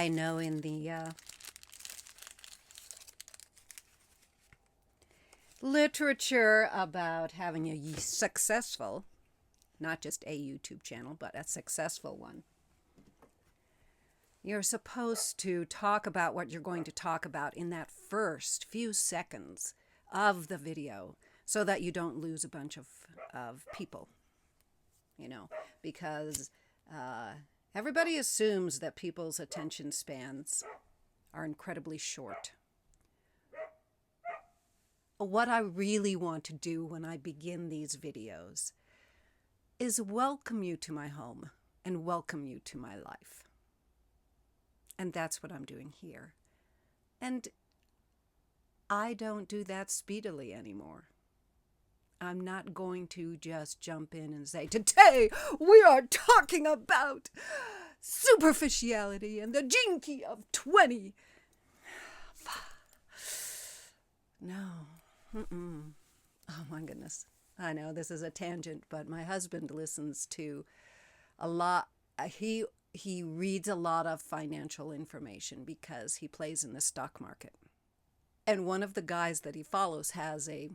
I know in the literature about having a successful, not just a YouTube channel, but a successful one, you're supposed to talk about what you're going to talk about in that first few seconds of the video so that you don't lose a bunch of people, because everybody assumes that people's attention spans are incredibly short. What I really want to do when I begin these videos is welcome you to my home and welcome you to my life. And that's what I'm doing here. And I don't do that speedily anymore. I'm not going to just jump in and say, today we are talking about superficiality and the gene key of 20. No. Oh my goodness. I know this is a tangent, but my husband listens to a lot. He reads a lot of financial information because he plays in the stock market. And one of the guys that he follows has a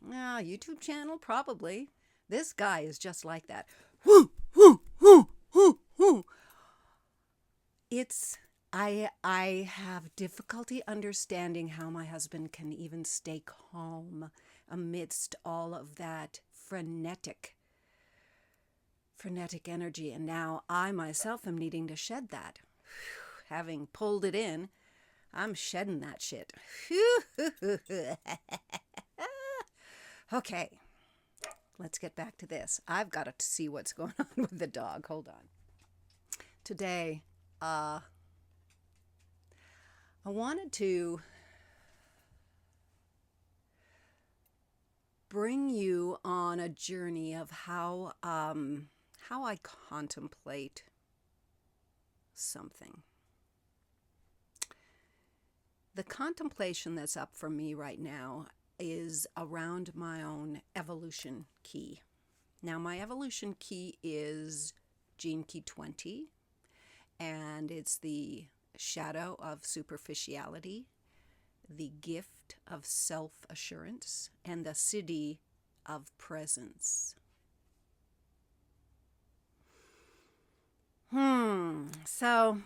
YouTube channel, probably. This guy is just like that. I have difficulty understanding how my husband can even stay calm amidst all of that frenetic energy. And now I myself am needing to shed that. Having pulled it in, I'm shedding that shit. Okay, let's get back to this. I've got to see what's going on with the dog. Hold on. Today, I wanted to bring you on a journey of how I contemplate something. The contemplation that's up for me right now is around my own evolution key. Now, my evolution key is gene key 20, and it's the shadow of superficiality, the gift of self-assurance, and the city of presence. So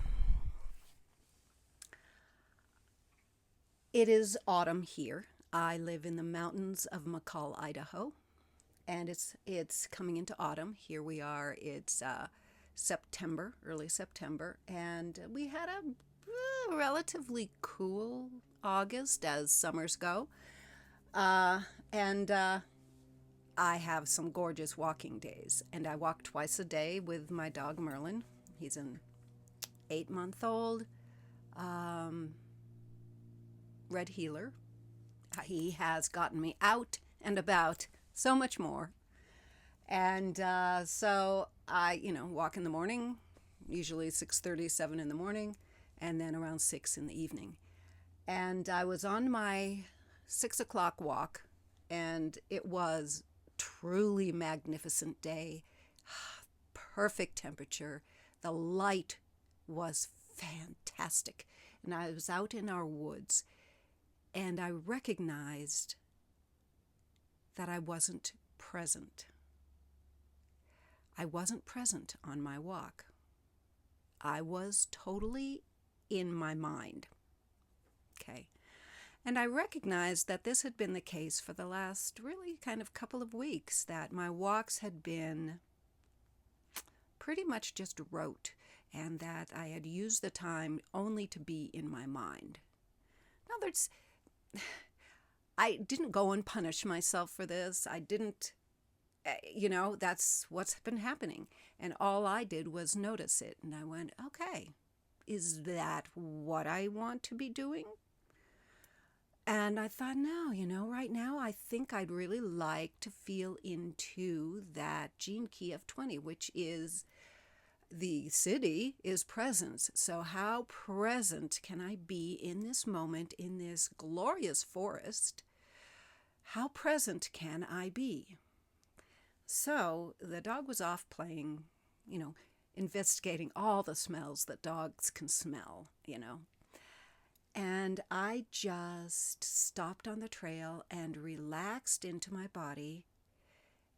it is autumn here. I live in the mountains of McCall, Idaho, and it's coming into autumn. Here we are. It's September, early September, and we had a relatively cool August, as summers go, and I have some gorgeous walking days, and I walk twice a day with my dog Merlin. He's an 8-month-old red heeler. He has gotten me out and about so much more. And so I, walk in the morning, usually 6:30, 7 in the morning, and then around 6 in the evening. And I was on my 6 o'clock walk, and it was truly magnificent day. Perfect temperature. The light was fantastic. And I was out in our woods, and I recognized that I wasn't present. I wasn't present on my walk. I was totally in my mind. Okay. And I recognized that this had been the case for the last really kind of couple of weeks, that my walks had been pretty much just rote, and that I had used the time only to be in my mind. Now, I didn't go and punish myself for this. I didn't, that's what's been happening. And all I did was notice it. And I went, okay, is that what I want to be doing? And I thought, no, right now I think I'd really like to feel into that gene key of 20, which is the city is presence. So how present can I be in this moment, in this glorious forest? How present can I be? So the dog was off playing, investigating all the smells that dogs can smell, And I just stopped on the trail and relaxed into my body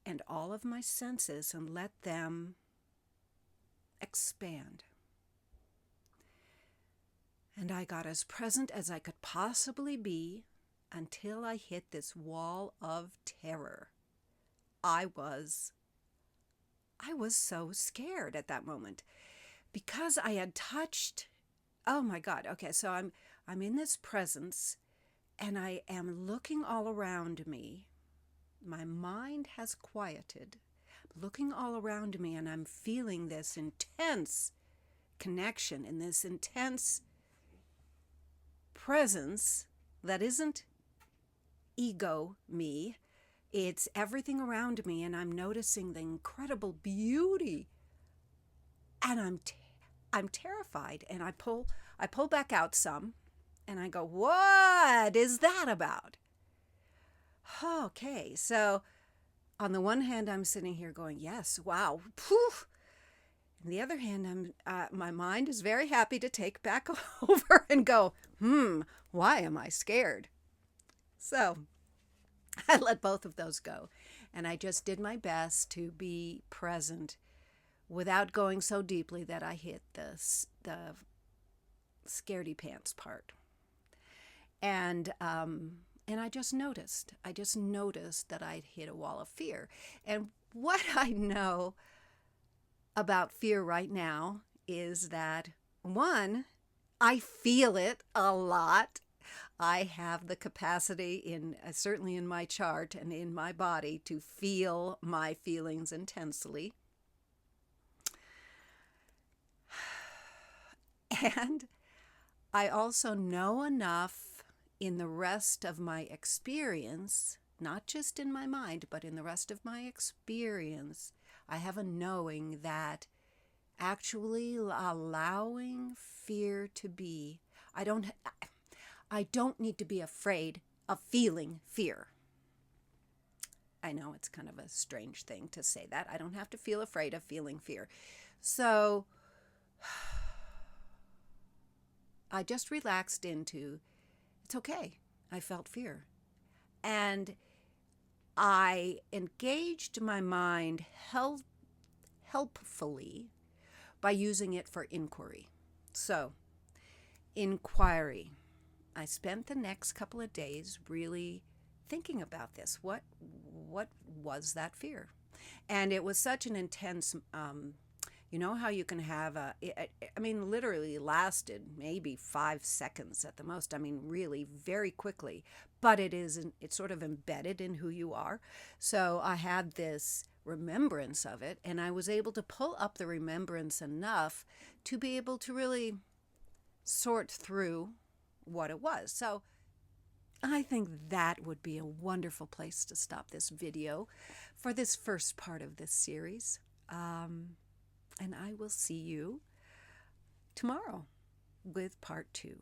and all of my senses and let them expand. And I got as present as I could possibly be until I hit this wall of terror. I was so scared at that moment because I had touched, oh my God. Okay, so I'm in this presence and I am looking all around me. My mind has quieted, looking all around me, and I'm feeling this intense connection and this intense presence that isn't ego me. It's everything around me, and I'm noticing the incredible beauty. And I'm terrified, and I pull back out some, and I go, "What is that about?" Okay, so on the one hand, I'm sitting here going, "Yes, wow, phew." On the other hand, my mind is very happy to take back over and go, why am I scared? So I let both of those go, and I just did my best to be present without going so deeply that I hit the scaredy pants part. And I just noticed that I'd hit a wall of fear. And what I know about fear right now is that, one, I feel it a lot. I have the capacity certainly in my chart and in my body to feel my feelings intensely. And I also know enough in the rest of my experience, not just in my mind, but in the rest of my experience, I have a knowing that actually allowing fear to be, I don't need to be afraid of feeling fear. I know it's kind of a strange thing to say that. I don't have to feel afraid of feeling fear. So I just relaxed into, it's okay. I felt fear. And I engaged my mind helpfully by using it for inquiry. So, inquiry. I spent the next couple of days really thinking about this. What was that fear? And it was such an intense, you know how you can have literally lasted maybe 5 seconds at the most. I mean, really very quickly, but it's sort of embedded in who you are. So I had this remembrance of it, and I was able to pull up the remembrance enough to be able to really sort through what it was. So I think that would be a wonderful place to stop this video for this first part of this series. And I will see you tomorrow with part 2.